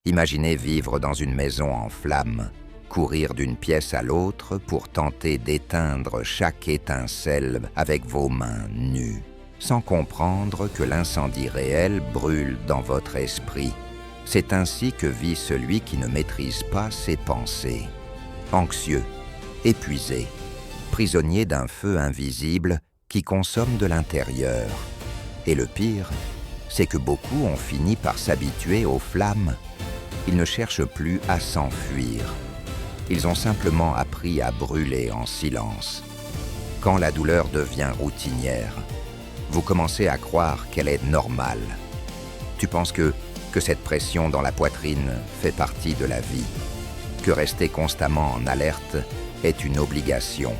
Imaginez vivre dans une maison en flammes, courir d'une pièce à l'autre pour tenter d'éteindre chaque étincelle avec vos mains nues, sans comprendre que l'incendie réel brûle dans votre esprit. C'est ainsi que vit celui qui ne maîtrise pas ses pensées. Anxieux, épuisé, prisonnier d'un feu invisible qui consomme de l'intérieur. Et le pire, c'est que beaucoup ont fini par s'habituer aux flammes. Ils ne cherchent plus à s'enfuir. Ils ont simplement appris à brûler en silence. Quand la douleur devient routinière, vous commencez à croire qu'elle est normale. Tu penses que cette pression dans la poitrine fait partie de la vie, que rester constamment en alerte est une obligation,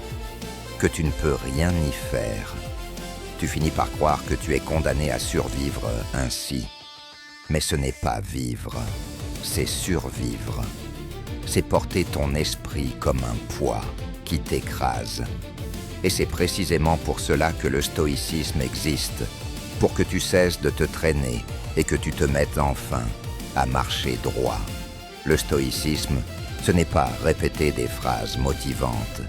que tu ne peux rien y faire. Tu finis par croire que tu es condamné à survivre ainsi. Mais ce n'est pas vivre, c'est survivre. C'est porter ton esprit comme un poids qui t'écrase. Et c'est précisément pour cela que le stoïcisme existe, pour que tu cesses de te traîner et que tu te mettes enfin à marcher droit. Le stoïcisme, ce n'est pas répéter des phrases motivantes,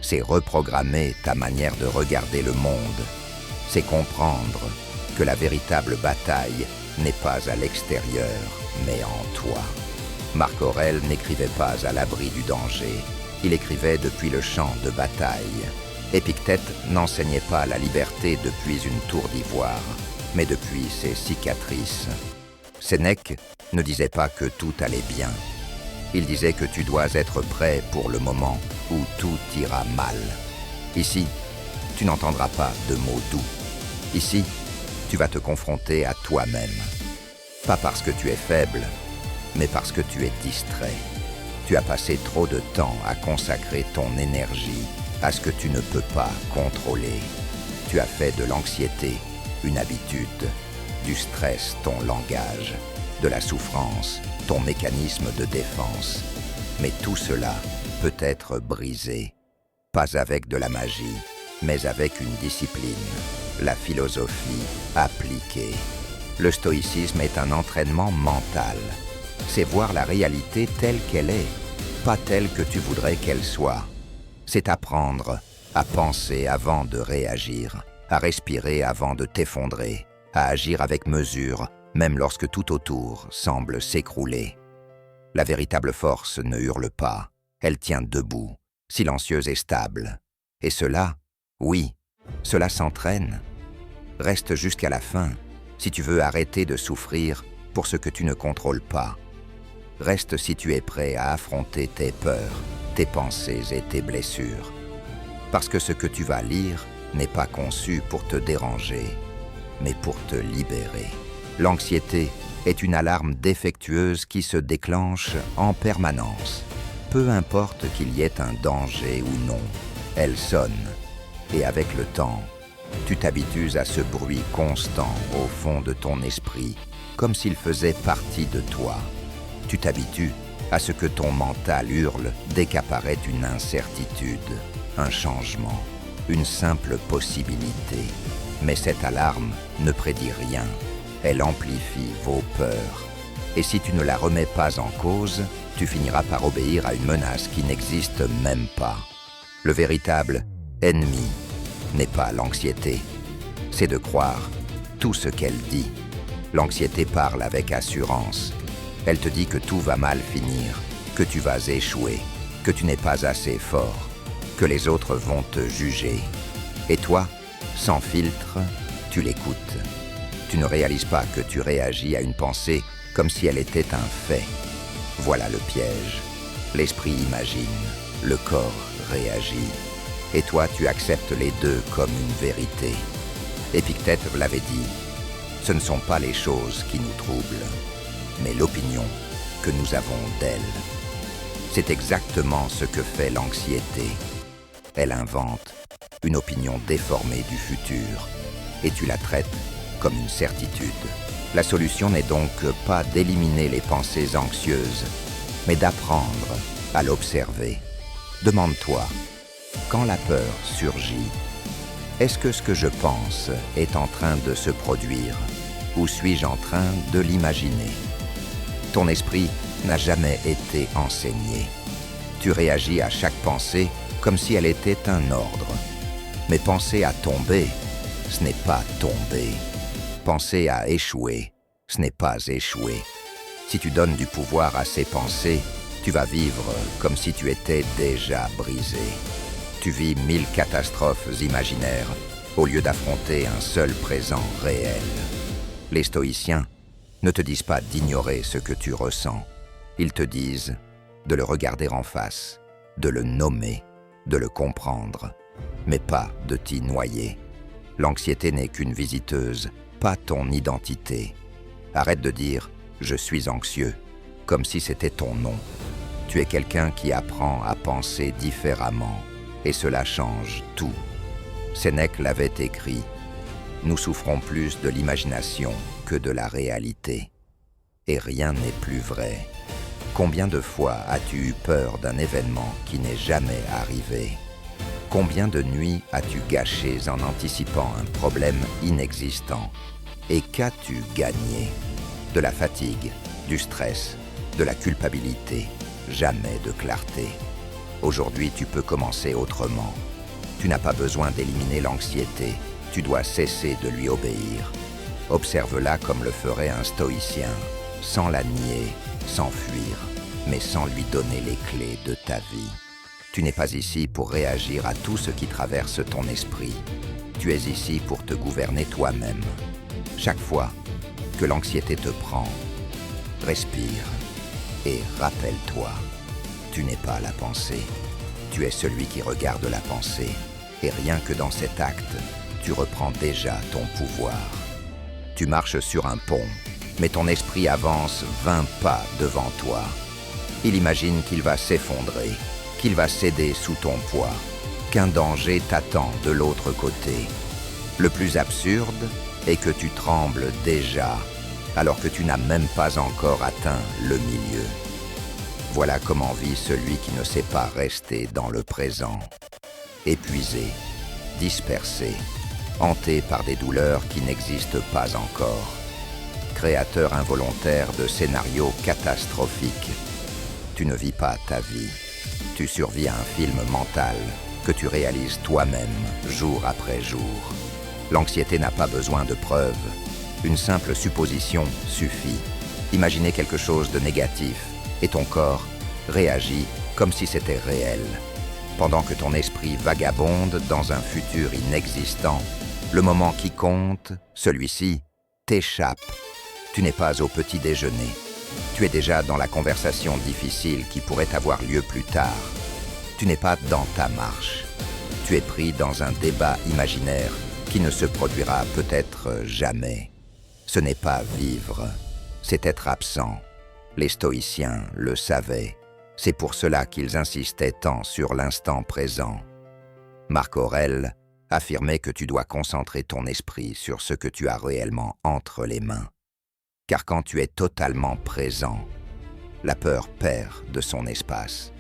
c'est reprogrammer ta manière de regarder le monde. C'est comprendre que la véritable bataille n'est pas à l'extérieur, mais en toi. Marc Aurèle n'écrivait pas à l'abri du danger, il écrivait depuis le champ de bataille. Épictète n'enseignait pas la liberté depuis une tour d'ivoire, mais depuis ses cicatrices. Sénèque ne disait pas que tout allait bien. Il disait que tu dois être prêt pour le moment où tout ira mal. Ici, tu n'entendras pas de mots doux. Ici, tu vas te confronter à toi-même. Pas parce que tu es faible, mais parce que tu es distrait. Tu as passé trop de temps à consacrer ton énergie à ce que tu ne peux pas contrôler. Tu as fait de l'anxiété une habitude, du stress ton langage, de la souffrance ton mécanisme de défense. Mais tout cela peut être brisé, pas avec de la magie, mais avec une discipline, la philosophie appliquée. Le stoïcisme est un entraînement mental. C'est voir la réalité telle qu'elle est, pas telle que tu voudrais qu'elle soit. C'est apprendre à penser avant de réagir, à respirer avant de t'effondrer, à agir avec mesure, même lorsque tout autour semble s'écrouler. La véritable force ne hurle pas, elle tient debout, silencieuse et stable. Et cela, oui, cela s'entraîne. Reste jusqu'à la fin, si tu veux arrêter de souffrir pour ce que tu ne contrôles pas. Reste si tu es prêt à affronter tes peurs, tes pensées et tes blessures. Parce que ce que tu vas lire n'est pas conçu pour te déranger, mais pour te libérer. L'anxiété est une alarme défectueuse qui se déclenche en permanence. Peu importe qu'il y ait un danger ou non, elle sonne. Et avec le temps, tu t'habitues à ce bruit constant au fond de ton esprit, comme s'il faisait partie de toi. Tu t'habitues à ce que ton mental hurle dès qu'apparaît une incertitude, un changement, une simple possibilité. Mais cette alarme ne prédit rien. Elle amplifie vos peurs. Et si tu ne la remets pas en cause, tu finiras par obéir à une menace qui n'existe même pas. Le véritable ennemi n'est pas l'anxiété. C'est de croire tout ce qu'elle dit. L'anxiété parle avec assurance. Elle te dit que tout va mal finir, que tu vas échouer, que tu n'es pas assez fort, que les autres vont te juger. Et toi, sans filtre, tu l'écoutes. Tu ne réalises pas que tu réagis à une pensée comme si elle était un fait. Voilà le piège. L'esprit imagine, le corps réagit. Et toi, tu acceptes les deux comme une vérité. Épictète l'avait dit, ce ne sont pas les choses qui nous troublent, mais l'opinion que nous avons d'elles. C'est exactement ce que fait l'anxiété. Elle invente une opinion déformée du futur, et tu la traites comme une certitude. La solution n'est donc pas d'éliminer les pensées anxieuses, mais d'apprendre à l'observer. Demande-toi, quand la peur surgit, est-ce que ce que je pense est en train de se produire, ou suis-je en train de l'imaginer? Ton esprit n'a jamais été enseigné. Tu réagis à chaque pensée comme si elle était un ordre. Mais penser à tomber, ce n'est pas tomber. Penser à échouer, ce n'est pas échouer. Si tu donnes du pouvoir à ces pensées, tu vas vivre comme si tu étais déjà brisé. Tu vis 1000 catastrophes imaginaires au lieu d'affronter un seul présent réel. Les stoïciens ne te disent pas d'ignorer ce que tu ressens. Ils te disent de le regarder en face, de le nommer, de le comprendre, mais pas de t'y noyer. L'anxiété n'est qu'une visiteuse, pas ton identité. Arrête de dire « je suis anxieux », comme si c'était ton nom. Tu es quelqu'un qui apprend à penser différemment, et cela change tout. Sénèque l'avait écrit « Nous souffrons plus de l'imagination que de la réalité. » Et rien n'est plus vrai. Combien de fois as-tu eu peur d'un événement qui n'est jamais arrivé? Combien de nuits as-tu gâchées en anticipant un problème inexistant? Et qu'as-tu gagné? De la fatigue, du stress, de la culpabilité, jamais de clarté. Aujourd'hui, tu peux commencer autrement. Tu n'as pas besoin d'éliminer l'anxiété, tu dois cesser de lui obéir. Observe-la comme le ferait un stoïcien, sans la nier, sans fuir, mais sans lui donner les clés de ta vie. Tu n'es pas ici pour réagir à tout ce qui traverse ton esprit. Tu es ici pour te gouverner toi-même. Chaque fois que l'anxiété te prend, respire et rappelle-toi, tu n'es pas la pensée. Tu es celui qui regarde la pensée. Et rien que dans cet acte, tu reprends déjà ton pouvoir. Tu marches sur un pont, mais ton esprit avance 20 pas devant toi. Il imagine qu'il va s'effondrer, qu'il va céder sous ton poids, qu'un danger t'attend de l'autre côté. Le plus absurde est que tu trembles déjà, alors que tu n'as même pas encore atteint le milieu. Voilà comment vit celui qui ne sait pas rester dans le présent. Épuisé, dispersé, hanté par des douleurs qui n'existent pas encore. Créateur involontaire de scénarios catastrophiques. Tu ne vis pas ta vie. Tu survis à un film mental que tu réalises toi-même, jour après jour. L'anxiété n'a pas besoin de preuves. Une simple supposition suffit. Imaginez quelque chose de négatif et ton corps réagit comme si c'était réel. Pendant que ton esprit vagabonde dans un futur inexistant, le moment qui compte, celui-ci, t'échappe. Tu n'es pas au petit déjeuner. Tu es déjà dans la conversation difficile qui pourrait avoir lieu plus tard. Tu n'es pas dans ta marche. Tu es pris dans un débat imaginaire qui ne se produira peut-être jamais. Ce n'est pas vivre, c'est être absent. Les stoïciens le savaient. C'est pour cela qu'ils insistaient tant sur l'instant présent. Marc Aurèle affirmait que tu dois concentrer ton esprit sur ce que tu as réellement entre les mains. Car quand tu es totalement présent, la peur perd de son espace.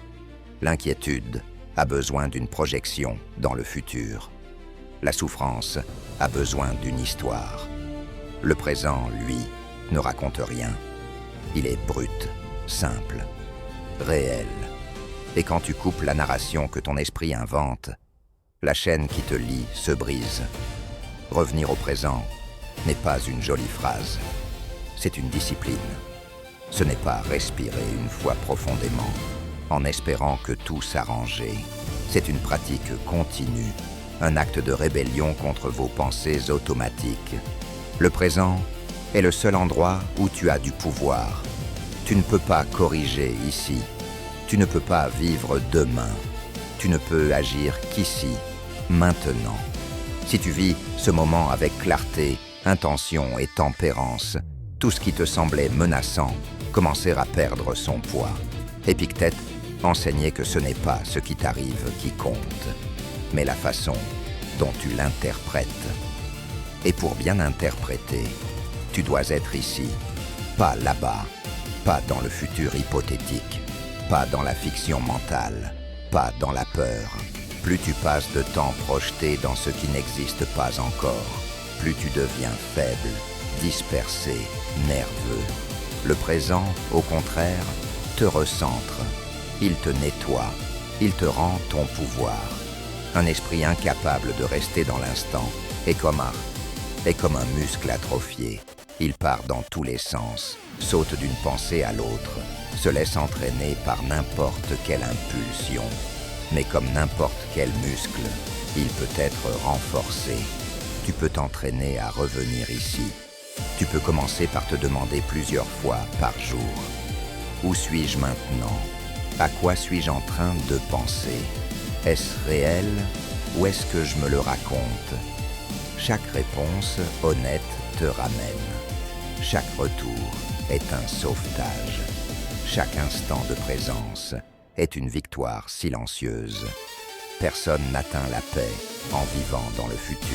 L'inquiétude a besoin d'une projection dans le futur. La souffrance a besoin d'une histoire. Le présent, lui, ne raconte rien. Il est brut, simple, réel. Et quand tu coupes la narration que ton esprit invente, la chaîne qui te lie se brise. Revenir au présent n'est pas une jolie phrase. C'est une discipline. Ce n'est pas respirer une fois profondément, en espérant que tout s'arrange. C'est une pratique continue, un acte de rébellion contre vos pensées automatiques. Le présent est le seul endroit où tu as du pouvoir. Tu ne peux pas corriger ici. Tu ne peux pas vivre demain. Tu ne peux agir qu'ici, maintenant. Si tu vis ce moment avec clarté, intention et tempérance, tout ce qui te semblait menaçant commencer à perdre son poids. Épictète enseignait que ce n'est pas ce qui t'arrive qui compte, mais la façon dont tu l'interprètes. Et pour bien interpréter, tu dois être ici, pas là-bas, pas dans le futur hypothétique, pas dans la fiction mentale, pas dans la peur. Plus tu passes de temps projeté dans ce qui n'existe pas encore, plus tu deviens faible, dispersé, nerveux. Le présent, au contraire, te recentre. Il te nettoie. Il te rend ton pouvoir. Un esprit incapable de rester dans l'instant est comme un muscle atrophié. Il part dans tous les sens, saute d'une pensée à l'autre, se laisse entraîner par n'importe quelle impulsion. Mais comme n'importe quel muscle, il peut être renforcé. Tu peux t'entraîner à revenir ici. Tu peux commencer par te demander plusieurs fois par jour. Où suis-je maintenant? À quoi suis-je en train de penser? Est-ce réel ou est-ce que je me le raconte? Chaque réponse honnête te ramène. Chaque retour est un sauvetage. Chaque instant de présence est une victoire silencieuse. Personne n'atteint la paix en vivant dans le futur.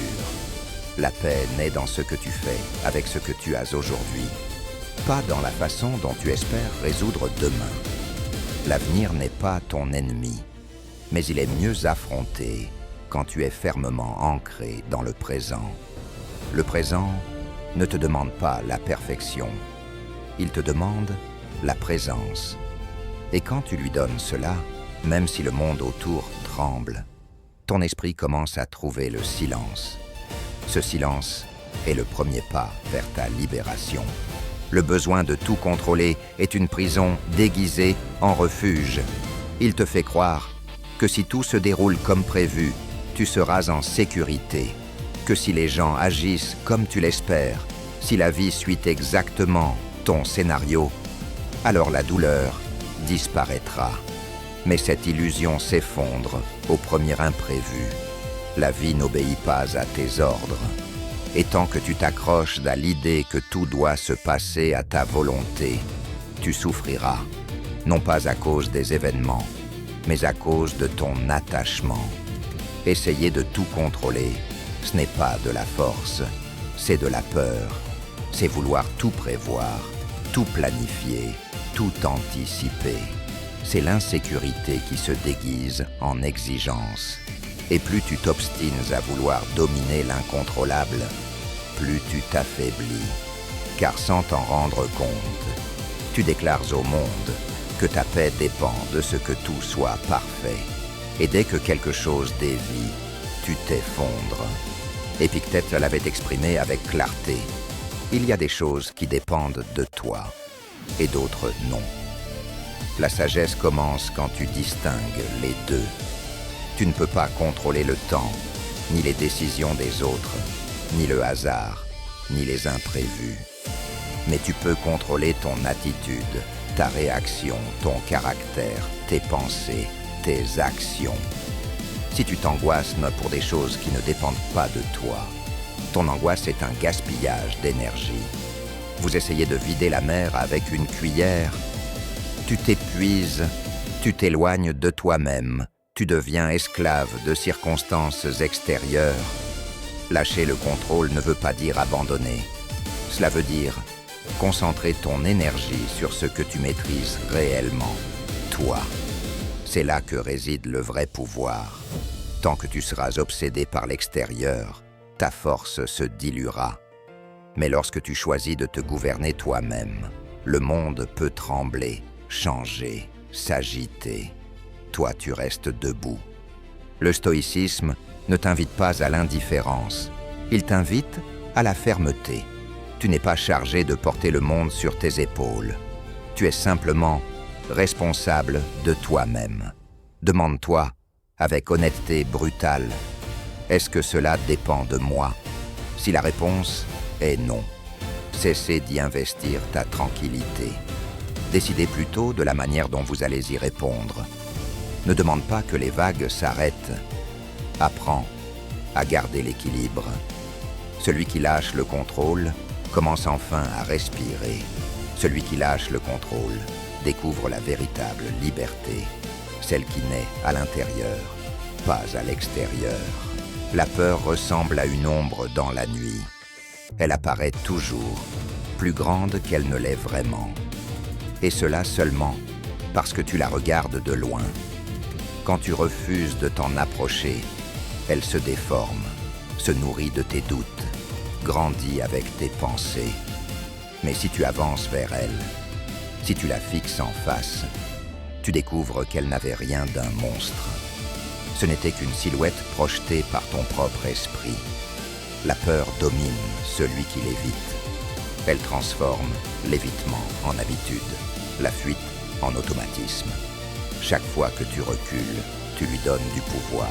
La paix naît dans ce que tu fais avec ce que tu as aujourd'hui, pas dans la façon dont tu espères résoudre demain. L'avenir n'est pas ton ennemi, mais il est mieux affronté quand tu es fermement ancré dans le présent. Le présent ne te demande pas la perfection, il te demande la présence. Et quand tu lui donnes cela, même si le monde autour tremble, ton esprit commence à trouver le silence. Ce silence est le premier pas vers ta libération. Le besoin de tout contrôler est une prison déguisée en refuge. Il te fait croire que si tout se déroule comme prévu, tu seras en sécurité, que si les gens agissent comme tu l'espères, si la vie suit exactement ton scénario, alors la douleur disparaîtra. Mais cette illusion s'effondre au premier imprévu. La vie n'obéit pas à tes ordres. Et tant que tu t'accroches à l'idée que tout doit se passer à ta volonté, tu souffriras, non pas à cause des événements, mais à cause de ton attachement. Essayer de tout contrôler, ce n'est pas de la force, c'est de la peur. C'est vouloir tout prévoir, tout planifier, tout anticiper. C'est l'insécurité qui se déguise en exigence. Et plus tu t'obstines à vouloir dominer l'incontrôlable, plus tu t'affaiblis. Car sans t'en rendre compte, tu déclares au monde que ta paix dépend de ce que tout soit parfait. Et dès que quelque chose dévie, tu t'effondres. Épictète l'avait exprimé avec clarté. Il y a des choses qui dépendent de toi, et d'autres non. La sagesse commence quand tu distingues les deux. Tu ne peux pas contrôler le temps, ni les décisions des autres, ni le hasard, ni les imprévus. Mais tu peux contrôler ton attitude, ta réaction, ton caractère, tes pensées, tes actions. Si tu t'angoisses pour des choses qui ne dépendent pas de toi, ton angoisse est un gaspillage d'énergie. Vous essayez de vider la mer avec une cuillère. Tu t'épuises, tu t'éloignes de toi-même. Tu deviens esclave de circonstances extérieures. Lâcher le contrôle ne veut pas dire abandonner. Cela veut dire concentrer ton énergie sur ce que tu maîtrises réellement, toi. C'est là que réside le vrai pouvoir. Tant que tu seras obsédé par l'extérieur, ta force se diluera. Mais lorsque tu choisis de te gouverner toi-même, le monde peut trembler, changer, s'agiter. Toi, tu restes debout. Le stoïcisme ne t'invite pas à l'indifférence. Il t'invite à la fermeté. Tu n'es pas chargé de porter le monde sur tes épaules. Tu es simplement responsable de toi-même. Demande-toi, avec honnêteté brutale, est-ce que cela dépend de moi? Si la réponse est non, cessez d'y investir ta tranquillité. Décidez plutôt de la manière dont vous allez y répondre. Ne demande pas que les vagues s'arrêtent. Apprends à garder l'équilibre. Celui qui lâche le contrôle commence enfin à respirer. Celui qui lâche le contrôle découvre la véritable liberté, celle qui naît à l'intérieur, pas à l'extérieur. La peur ressemble à une ombre dans la nuit. Elle apparaît toujours, plus grande qu'elle ne l'est vraiment. Et cela seulement parce que tu la regardes de loin. Quand tu refuses de t'en approcher, elle se déforme, se nourrit de tes doutes, grandit avec tes pensées. Mais si tu avances vers elle, si tu la fixes en face, tu découvres qu'elle n'avait rien d'un monstre. Ce n'était qu'une silhouette projetée par ton propre esprit. La peur domine celui qui l'évite. Elle transforme l'évitement en habitude, la fuite en automatisme. Chaque fois que tu recules, tu lui donnes du pouvoir.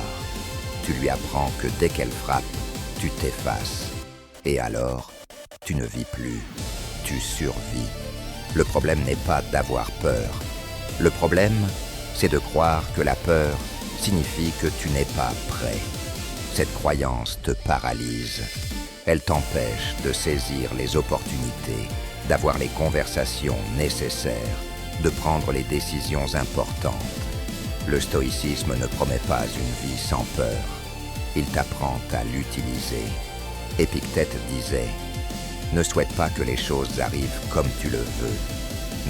Tu lui apprends que dès qu'elle frappe, tu t'effaces. Et alors, tu ne vis plus, tu survis. Le problème n'est pas d'avoir peur. Le problème, c'est de croire que la peur signifie que tu n'es pas prêt. Cette croyance te paralyse. Elle t'empêche de saisir les opportunités, d'avoir les conversations nécessaires, de prendre les décisions importantes. Le stoïcisme ne promet pas une vie sans peur. Il t'apprend à l'utiliser. Épictète disait « Ne souhaite pas que les choses arrivent comme tu le veux,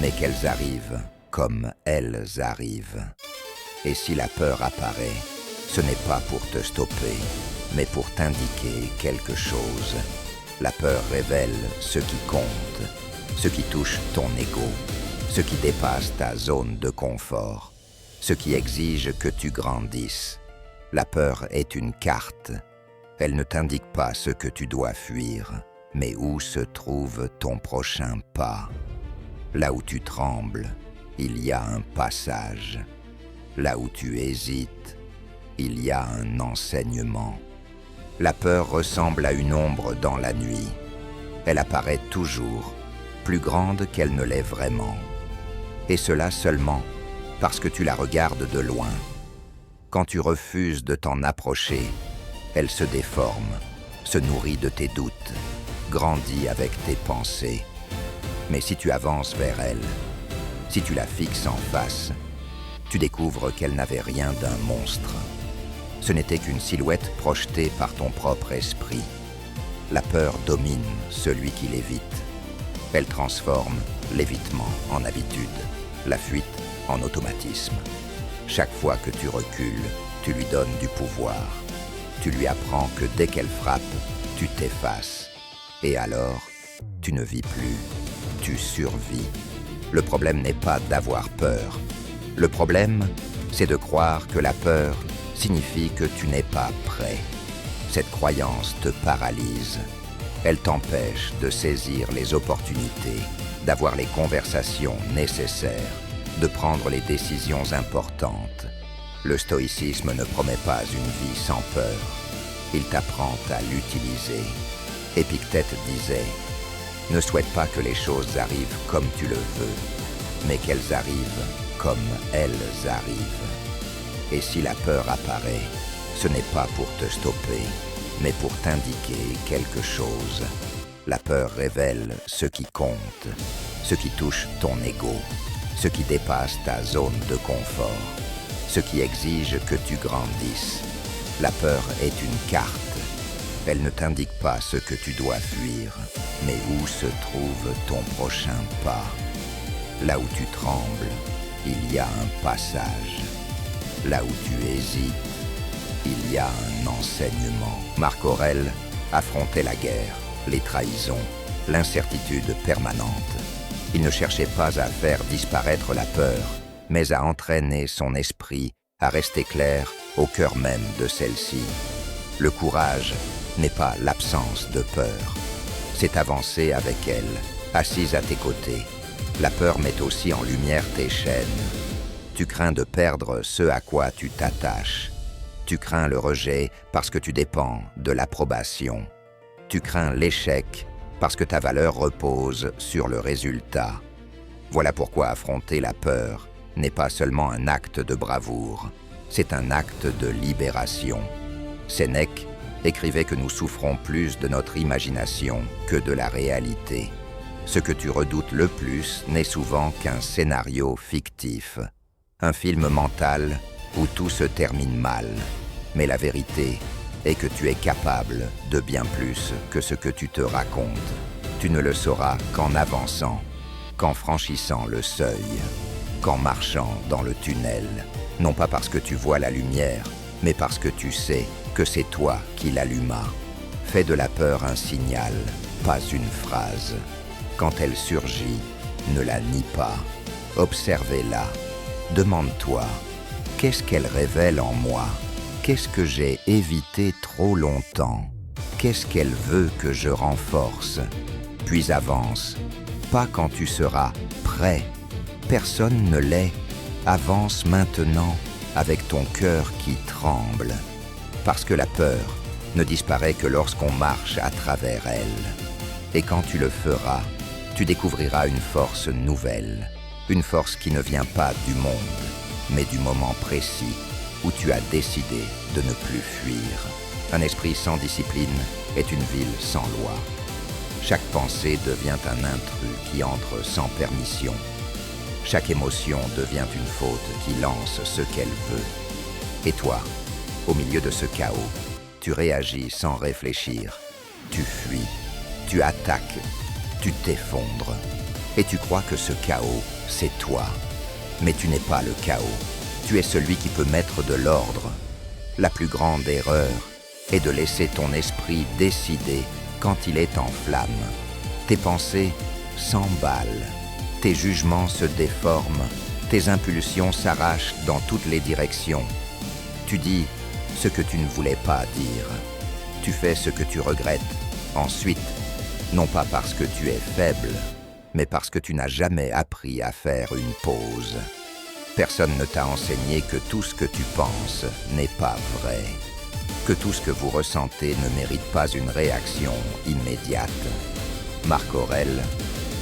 mais qu'elles arrivent comme elles arrivent. » Et si la peur apparaît, ce n'est pas pour te stopper, mais pour t'indiquer quelque chose. La peur révèle ce qui compte, ce qui touche ton ego, ce qui dépasse ta zone de confort, ce qui exige que tu grandisses. La peur est une carte. Elle ne t'indique pas ce que tu dois fuir, mais où se trouve ton prochain pas. Là où tu trembles, il y a un passage. Là où tu hésites, il y a un enseignement. La peur ressemble à une ombre dans la nuit. Elle apparaît toujours, plus grande qu'elle ne l'est vraiment. Et cela seulement parce que tu la regardes de loin. Quand tu refuses de t'en approcher, elle se déforme, se nourrit de tes doutes, grandit avec tes pensées. Mais si tu avances vers elle, si tu la fixes en face, tu découvres qu'elle n'avait rien d'un monstre. Ce n'était qu'une silhouette projetée par ton propre esprit. La peur domine celui qui l'évite. Elle transforme l'évitement en habitude, la fuite en automatisme. Chaque fois que tu recules, tu lui donnes du pouvoir. Tu lui apprends que dès qu'elle frappe, tu t'effaces. Et alors, tu ne vis plus, tu survis. Le problème n'est pas d'avoir peur. Le problème, c'est de croire que la peur signifie que tu n'es pas prêt. Cette croyance te paralyse. Elle t'empêche de saisir les opportunités, d'avoir les conversations nécessaires, de prendre les décisions importantes. Le stoïcisme ne promet pas une vie sans peur. Il t'apprend à l'utiliser. Épictète disait « Ne souhaite pas que les choses arrivent comme tu le veux, mais qu'elles arrivent comme elles arrivent. » Et si la peur apparaît, ce n'est pas pour te stopper, mais pour t'indiquer quelque chose. La peur révèle ce qui compte, ce qui touche ton ego, ce qui dépasse ta zone de confort, ce qui exige que tu grandisses. La peur est une carte. Elle ne t'indique pas ce que tu dois fuir, mais où se trouve ton prochain pas. Là où tu trembles, il y a un passage. Là où tu hésites, il y a un enseignement. Marc Aurèle affrontait la guerre, les trahisons, l'incertitude permanente. Il ne cherchait pas à faire disparaître la peur, mais à entraîner son esprit à rester clair au cœur même de celle-ci. Le courage n'est pas l'absence de peur, c'est avancer avec elle, assise à tes côtés. La peur met aussi en lumière tes chaînes. Tu crains de perdre ce à quoi tu t'attaches. Tu crains le rejet parce que tu dépends de l'approbation. Tu crains l'échec parce que ta valeur repose sur le résultat. Voilà pourquoi affronter la peur n'est pas seulement un acte de bravoure, c'est un acte de libération. Sénèque écrivait que nous souffrons plus de notre imagination que de la réalité. Ce que tu redoutes le plus n'est souvent qu'un scénario fictif, un film mental où tout se termine mal. Mais la vérité est que tu es capable de bien plus que ce que tu te racontes. Tu ne le sauras qu'en avançant, qu'en franchissant le seuil, qu'en marchant dans le tunnel. Non pas parce que tu vois la lumière, mais parce que tu sais que c'est toi qui l'allumas. Fais de la peur un signal, pas une phrase. Quand elle surgit, ne la nie pas. Observez-la. Demande-toi, qu'est-ce qu'elle révèle en moi? Qu'est-ce que j'ai évité trop longtemps? Qu'est-ce qu'elle veut que je renforce? Puis avance. Pas quand tu seras prêt. Personne ne l'est. Avance maintenant avec ton cœur qui tremble. Parce que la peur ne disparaît que lorsqu'on marche à travers elle. Et quand tu le feras, tu découvriras une force nouvelle. Une force qui ne vient pas du monde, mais du moment précis où tu as décidé de ne plus fuir. Un esprit sans discipline est une ville sans loi. Chaque pensée devient un intrus qui entre sans permission. Chaque émotion devient une faute qui lance ce qu'elle veut. Et toi, au milieu de ce chaos, tu réagis sans réfléchir. Tu fuis, tu attaques, tu t'effondres. Et tu crois que ce chaos, c'est toi. Mais tu n'es pas le chaos. Tu es celui qui peut mettre de l'ordre. La plus grande erreur est de laisser ton esprit décider quand il est en flamme. Tes pensées s'emballent. Tes jugements se déforment. Tes impulsions s'arrachent dans toutes les directions. Tu dis ce que tu ne voulais pas dire. Tu fais ce que tu regrettes. Ensuite, non pas parce que tu es faible, mais parce que tu n'as jamais appris à faire une pause. Personne ne t'a enseigné que tout ce que tu penses n'est pas vrai, que tout ce que vous ressentez ne mérite pas une réaction immédiate. Marc Aurèle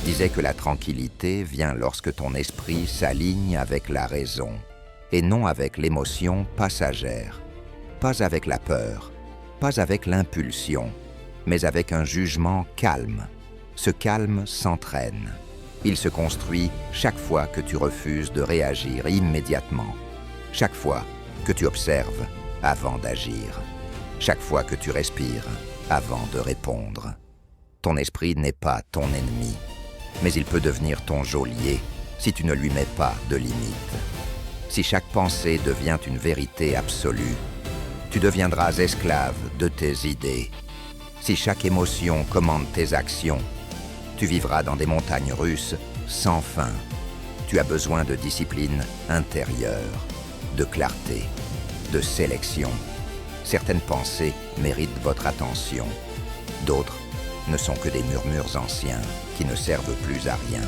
disait que la tranquillité vient lorsque ton esprit s'aligne avec la raison, et non avec l'émotion passagère, pas avec la peur, pas avec l'impulsion, mais avec un jugement calme. Ce calme s'entraîne. Il se construit chaque fois que tu refuses de réagir immédiatement. Chaque fois que tu observes avant d'agir. Chaque fois que tu respires avant de répondre. Ton esprit n'est pas ton ennemi, mais il peut devenir ton geôlier si tu ne lui mets pas de limites. Si chaque pensée devient une vérité absolue, tu deviendras esclave de tes idées. Si chaque émotion commande tes actions, tu vivras dans des montagnes russes sans fin. Tu as besoin de discipline intérieure, de clarté, de sélection. Certaines pensées méritent votre attention. D'autres ne sont que des murmures anciens qui ne servent plus à rien.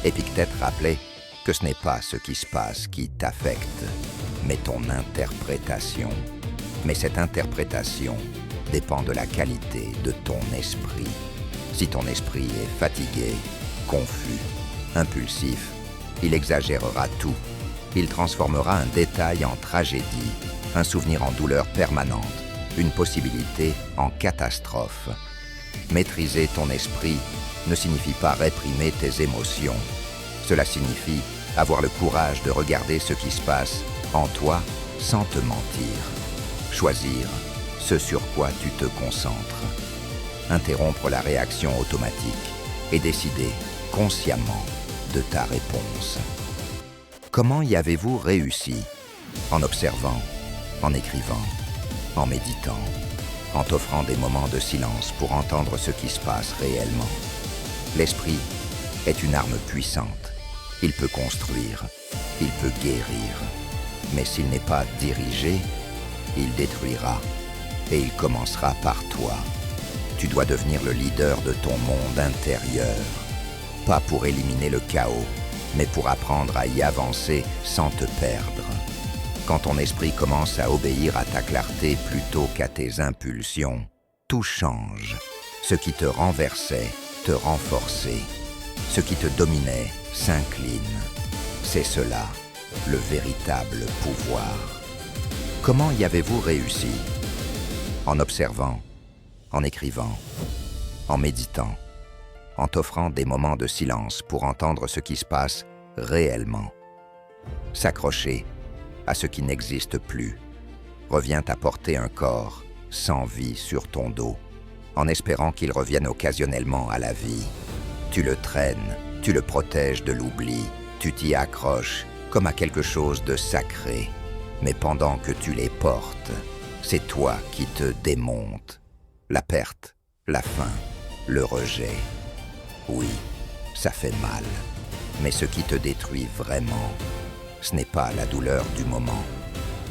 Épictète rappelait que ce n'est pas ce qui se passe qui t'affecte, mais ton interprétation. Mais cette interprétation dépend de la qualité de ton esprit. Si ton esprit est fatigué, confus, impulsif, il exagérera tout. Il transformera un détail en tragédie, un souvenir en douleur permanente, une possibilité en catastrophe. Maîtriser ton esprit ne signifie pas réprimer tes émotions. Cela signifie avoir le courage de regarder ce qui se passe en toi sans te mentir. Choisir ce sur quoi tu te concentres. Interrompre la réaction automatique et décider consciemment de ta réponse. Comment y avez-vous réussi? En observant, en écrivant, en méditant, en t'offrant des moments de silence pour entendre ce qui se passe réellement. L'esprit est une arme puissante. Il peut construire, il peut guérir. Mais s'il n'est pas dirigé, il détruira et il commencera par toi. Tu dois devenir le leader de ton monde intérieur. Pas pour éliminer le chaos, mais pour apprendre à y avancer sans te perdre. Quand ton esprit commence à obéir à ta clarté plutôt qu'à tes impulsions, tout change. Ce qui te renversait te renforçait. Ce qui te dominait s'incline. C'est cela, le véritable pouvoir. Comment y avez-vous réussi? En observant, en écrivant, en méditant, en t'offrant des moments de silence pour entendre ce qui se passe réellement. S'accrocher à ce qui n'existe plus revient à porter un corps sans vie sur ton dos, en espérant qu'il revienne occasionnellement à la vie. Tu le traînes, tu le protèges de l'oubli, tu t'y accroches comme à quelque chose de sacré. Mais pendant que tu les portes, c'est toi qui te démontes. La perte, la faim, le rejet. Oui, ça fait mal. Mais ce qui te détruit vraiment, ce n'est pas la douleur du moment.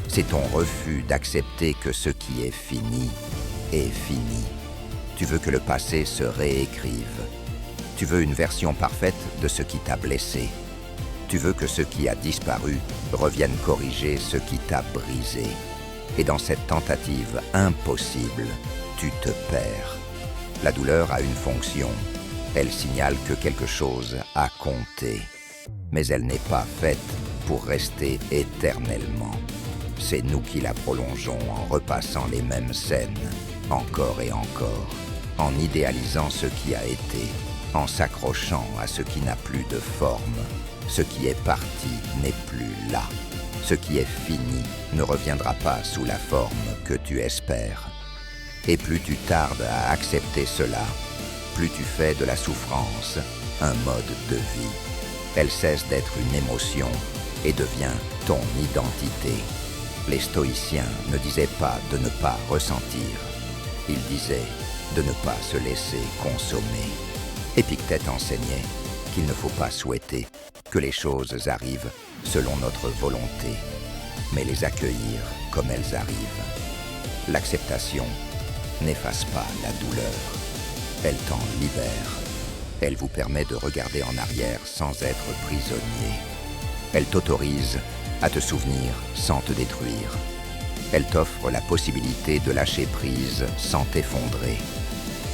C'est ton refus d'accepter que ce qui est fini est fini. Tu veux que le passé se réécrive. Tu veux une version parfaite de ce qui t'a blessé. Tu veux que ce qui a disparu revienne corriger ce qui t'a brisé. Et dans cette tentative impossible, tu te perds. La douleur a une fonction. Elle signale que quelque chose a compté. Mais elle n'est pas faite pour rester éternellement. C'est nous qui la prolongeons en repassant les mêmes scènes, encore et encore, en idéalisant ce qui a été, en s'accrochant à ce qui n'a plus de forme. Ce qui est parti n'est plus là. Ce qui est fini ne reviendra pas sous la forme que tu espères. Et plus tu tardes à accepter cela, plus tu fais de la souffrance un mode de vie. Elle cesse d'être une émotion et devient ton identité. Les stoïciens ne disaient pas de ne pas ressentir. Ils disaient de ne pas se laisser consommer. Épictète enseignait qu'il ne faut pas souhaiter que les choses arrivent selon notre volonté, mais les accueillir comme elles arrivent. L'acceptation n'efface pas la douleur. Elle t'en libère. Elle vous permet de regarder en arrière sans être prisonnier. Elle t'autorise à te souvenir sans te détruire. Elle t'offre la possibilité de lâcher prise sans t'effondrer.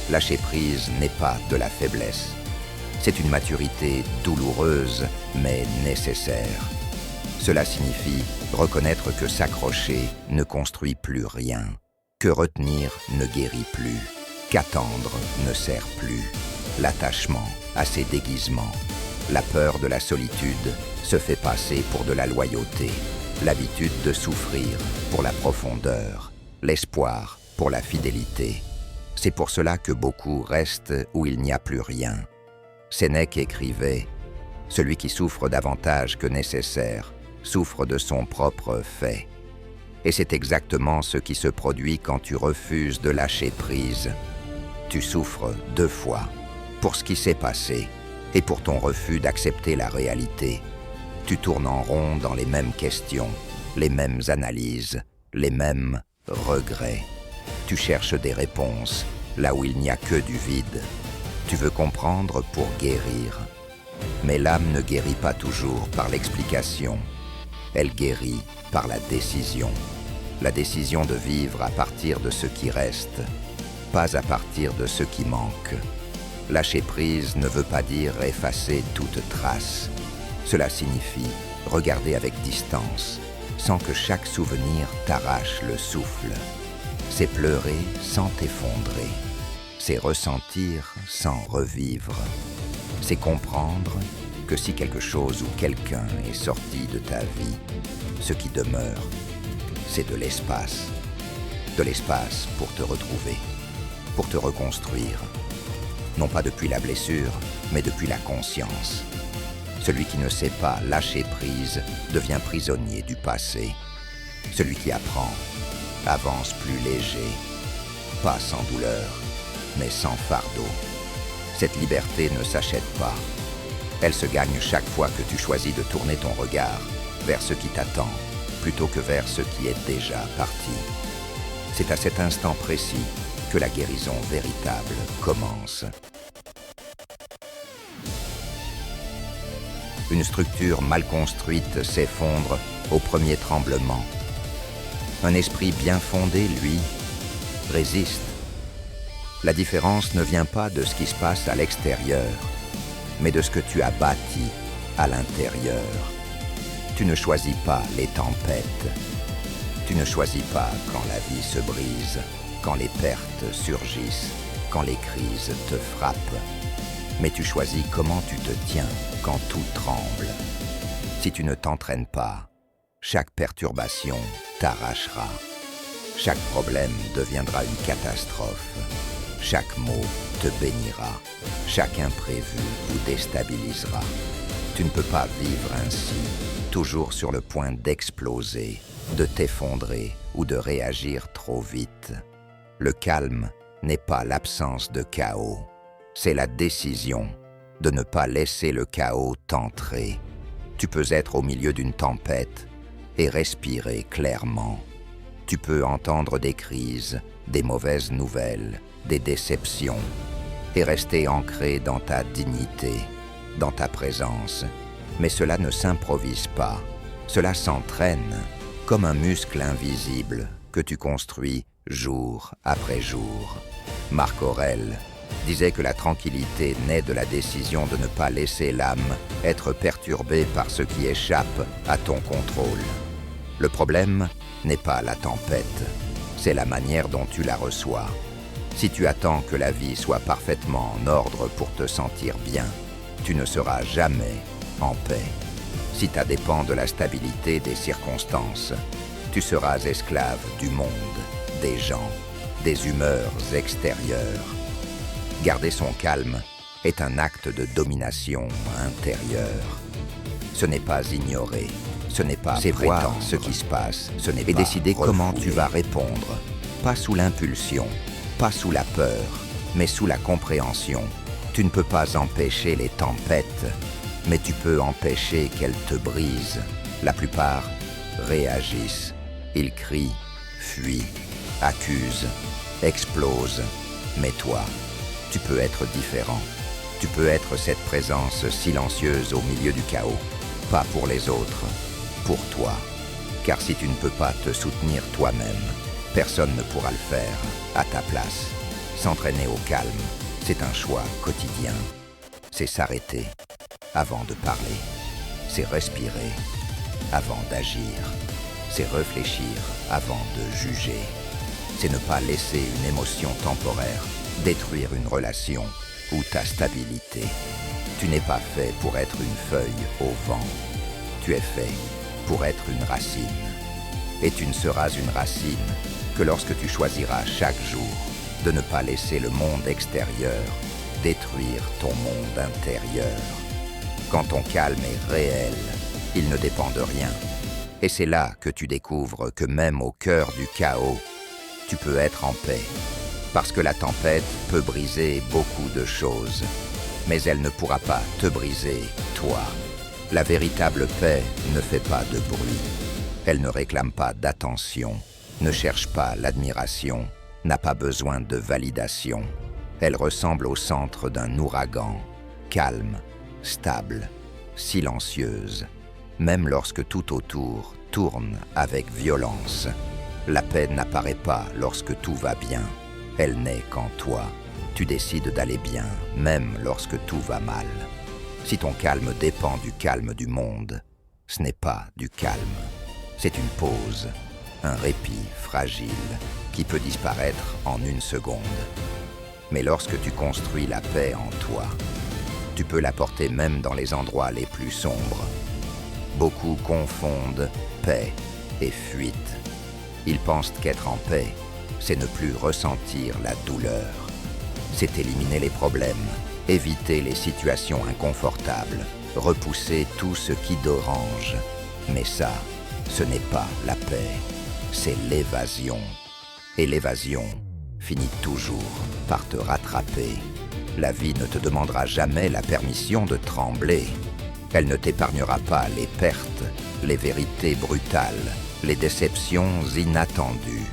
Lâcher prise n'est pas de la faiblesse. C'est une maturité douloureuse, mais nécessaire. Cela signifie reconnaître que s'accrocher ne construit plus rien, que retenir ne guérit plus, qu'attendre ne sert plus. L'attachement a ses déguisements. La peur de la solitude se fait passer pour de la loyauté, l'habitude de souffrir pour la profondeur, l'espoir pour la fidélité. C'est pour cela que beaucoup restent où il n'y a plus rien. Sénèque écrivait « Celui qui souffre davantage que nécessaire souffre de son propre fait. » Et c'est exactement ce qui se produit quand tu refuses de lâcher prise. Tu souffres 2 fois, pour ce qui s'est passé et pour ton refus d'accepter la réalité. Tu tournes en rond dans les mêmes questions, les mêmes analyses, les mêmes regrets. Tu cherches des réponses là où il n'y a que du vide. Tu veux comprendre pour guérir. Mais l'âme ne guérit pas toujours par l'explication. Elle guérit par la décision. La décision de vivre à partir de ce qui reste, pas à partir de ce qui manque. Lâcher prise ne veut pas dire effacer toute trace. Cela signifie regarder avec distance, sans que chaque souvenir t'arrache le souffle. C'est pleurer sans t'effondrer. C'est ressentir sans revivre. C'est comprendre que si quelque chose ou quelqu'un est sorti de ta vie, ce qui demeure, c'est de l'espace. De l'espace pour te retrouver, pour te reconstruire. Non pas depuis la blessure, mais depuis la conscience. Celui qui ne sait pas lâcher prise devient prisonnier du passé. Celui qui apprend avance plus léger, pas sans douleur, mais sans fardeau. Cette liberté ne s'achète pas. Elle se gagne chaque fois que tu choisis de tourner ton regard vers ce qui t'attend, plutôt que vers ce qui est déjà parti. C'est à cet instant précis que la guérison véritable commence. Une structure mal construite s'effondre au premier tremblement. Un esprit bien fondé, lui, résiste. La différence ne vient pas de ce qui se passe à l'extérieur, mais de ce que tu as bâti à l'intérieur. Tu ne choisis pas les tempêtes. Tu ne choisis pas quand la vie se brise, quand les pertes surgissent, quand les crises te frappent. Mais tu choisis comment tu te tiens quand tout tremble. Si tu ne t'entraînes pas, chaque perturbation t'arrachera. Chaque problème deviendra une catastrophe. Chaque mot te bénira. Chaque imprévu vous déstabilisera. Tu ne peux pas vivre ainsi, toujours sur le point d'exploser, de t'effondrer ou de réagir trop vite. Le calme n'est pas l'absence de chaos, c'est la décision de ne pas laisser le chaos t'entrer. Tu peux être au milieu d'une tempête et respirer clairement. Tu peux entendre des crises, des mauvaises nouvelles, des déceptions, et rester ancré dans ta dignité, dans ta présence. Mais cela ne s'improvise pas, cela s'entraîne comme un muscle invisible que tu construis jour après jour. Marc Aurèle disait que la tranquillité naît de la décision de ne pas laisser l'âme être perturbée par ce qui échappe à ton contrôle. Le problème n'est pas la tempête, c'est la manière dont tu la reçois. Si tu attends que la vie soit parfaitement en ordre pour te sentir bien, tu ne seras jamais en paix. Si ta dépend de la stabilité des circonstances, tu seras esclave du monde, des gens, des humeurs extérieures. Garder son calme est un acte de domination intérieure. Ce n'est pas ignorer, ce n'est pas voir ce qui se passe, ce n'est pas décider comment tu vas répondre, pas sous l'impulsion, pas sous la peur, mais sous la compréhension. Tu ne peux pas empêcher les tempêtes, mais tu peux empêcher qu'elles te brisent. La plupart réagissent, ils crient, fuient, accusent, explosent. Mais toi, tu peux être différent. Tu peux être cette présence silencieuse au milieu du chaos. Pas pour les autres, pour toi. Car si tu ne peux pas te soutenir toi-même, personne ne pourra le faire à ta place. S'entraîner au calme, c'est un choix quotidien. C'est s'arrêter avant de parler. C'est respirer avant d'agir. C'est réfléchir avant de juger. C'est ne pas laisser une émotion temporaire détruire une relation ou ta stabilité. Tu n'es pas fait pour être une feuille au vent. Tu es fait pour être une racine. Et tu ne seras une racine que lorsque tu choisiras chaque jour de ne pas laisser le monde extérieur détruire ton monde intérieur. Quand ton calme est réel, il ne dépend de rien. Et c'est là que tu découvres que même au cœur du chaos, tu peux être en paix. Parce que la tempête peut briser beaucoup de choses, mais elle ne pourra pas te briser, toi. La véritable paix ne fait pas de bruit. Elle ne réclame pas d'attention, ne cherche pas l'admiration, n'a pas besoin de validation. Elle ressemble au centre d'un ouragan, calme, stable, silencieuse. Même lorsque tout autour tourne avec violence, la paix n'apparaît pas lorsque tout va bien. Elle n'est qu'en toi. Tu décides d'aller bien, même lorsque tout va mal. Si ton calme dépend du calme du monde, ce n'est pas du calme. C'est une pause, un répit fragile qui peut disparaître en une seconde. Mais lorsque tu construis la paix en toi, tu peux la porter même dans les endroits les plus sombres. Beaucoup confondent paix et fuite. Ils pensent qu'être en paix, c'est ne plus ressentir la douleur. C'est éliminer les problèmes, éviter les situations inconfortables, repousser tout ce qui dérange. Mais ça, ce n'est pas la paix, c'est l'évasion. Et l'évasion finit toujours par te rattraper. La vie ne te demandera jamais la permission de trembler. Elle ne t'épargnera pas les pertes, les vérités brutales, les déceptions inattendues.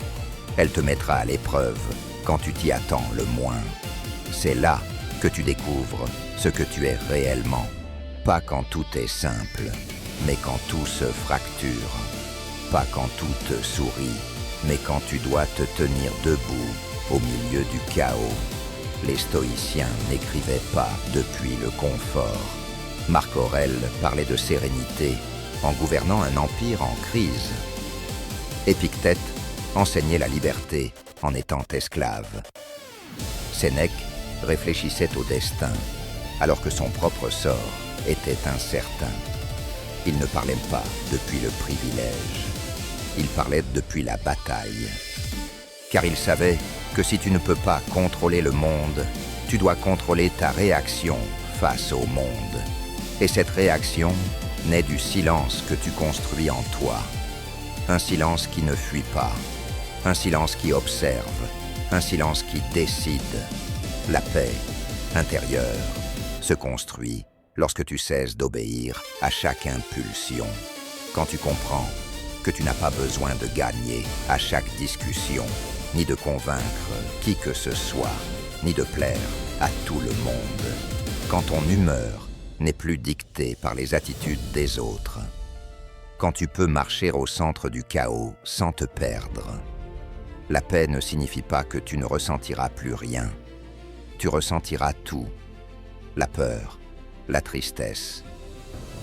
Elle te mettra à l'épreuve quand tu t'y attends le moins. C'est là que tu découvres ce que tu es réellement. Pas quand tout est simple, mais quand tout se fracture. Pas quand tout te sourit, mais quand tu dois te tenir debout au milieu du chaos. Les stoïciens n'écrivaient pas depuis le confort. Marc Aurèle parlait de sérénité en gouvernant un empire en crise. Épictète enseignait la liberté en étant esclave. Sénèque réfléchissait au destin, alors que son propre sort était incertain. Il ne parlait pas depuis le privilège, il parlait depuis la bataille. Car il savait que si tu ne peux pas contrôler le monde, tu dois contrôler ta réaction face au monde. Et cette réaction naît du silence que tu construis en toi. Un silence qui ne fuit pas, un silence qui observe, un silence qui décide. La paix intérieure se construit lorsque tu cesses d'obéir à chaque impulsion. Quand tu comprends que tu n'as pas besoin de gagner à chaque discussion, ni de convaincre qui que ce soit, ni de plaire à tout le monde. Quand ton humeur n'est plus dictée par les attitudes des autres. Quand tu peux marcher au centre du chaos sans te perdre. La paix ne signifie pas que tu ne ressentiras plus rien. Tu ressentiras tout. La peur, la tristesse,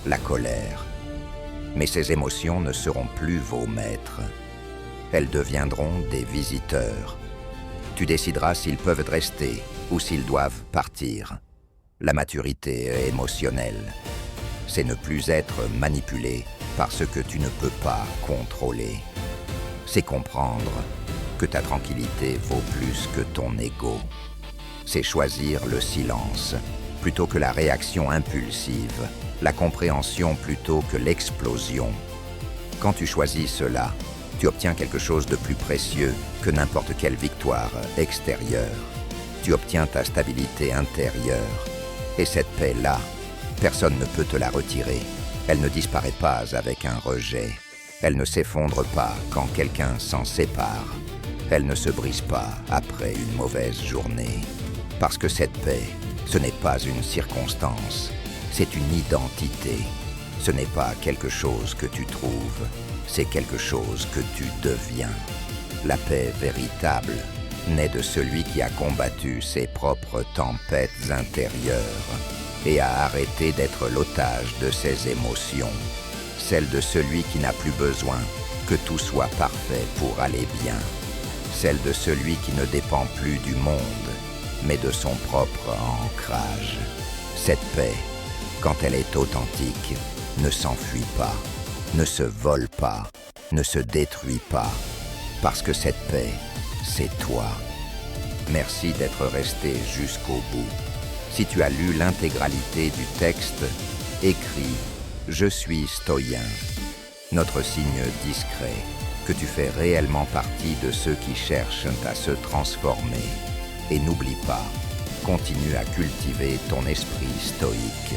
la colère. Mais ces émotions ne seront plus vos maîtres. Elles deviendront des visiteurs. Tu décideras s'ils peuvent rester ou s'ils doivent partir. La maturité émotionnelle, c'est ne plus être manipulé par ce que tu ne peux pas contrôler. C'est comprendre que ta tranquillité vaut plus que ton ego. C'est choisir le silence plutôt que la réaction impulsive, la compréhension plutôt que l'explosion. Quand tu choisis cela, tu obtiens quelque chose de plus précieux que n'importe quelle victoire extérieure. Tu obtiens ta stabilité intérieure. Et cette paix-là, personne ne peut te la retirer. Elle ne disparaît pas avec un rejet. Elle ne s'effondre pas quand quelqu'un s'en sépare. Elle ne se brise pas après une mauvaise journée. Parce que cette paix, ce n'est pas une circonstance, c'est une identité. Ce n'est pas quelque chose que tu trouves, c'est quelque chose que tu deviens. La paix véritable naît de celui qui a combattu ses propres tempêtes intérieures et a arrêté d'être l'otage de ses émotions. Celle de celui qui n'a plus besoin que tout soit parfait pour aller bien. Celle de celui qui ne dépend plus du monde, mais de son propre ancrage. Cette paix, quand elle est authentique, ne s'enfuit pas, ne se vole pas, ne se détruit pas, parce que cette paix, c'est toi. Merci d'être resté jusqu'au bout. Si tu as lu l'intégralité du texte, écris « Je suis stoïen », notre signe discret que tu fais réellement partie de ceux qui cherchent à se transformer. Et n'oublie pas, continue à cultiver ton esprit stoïque.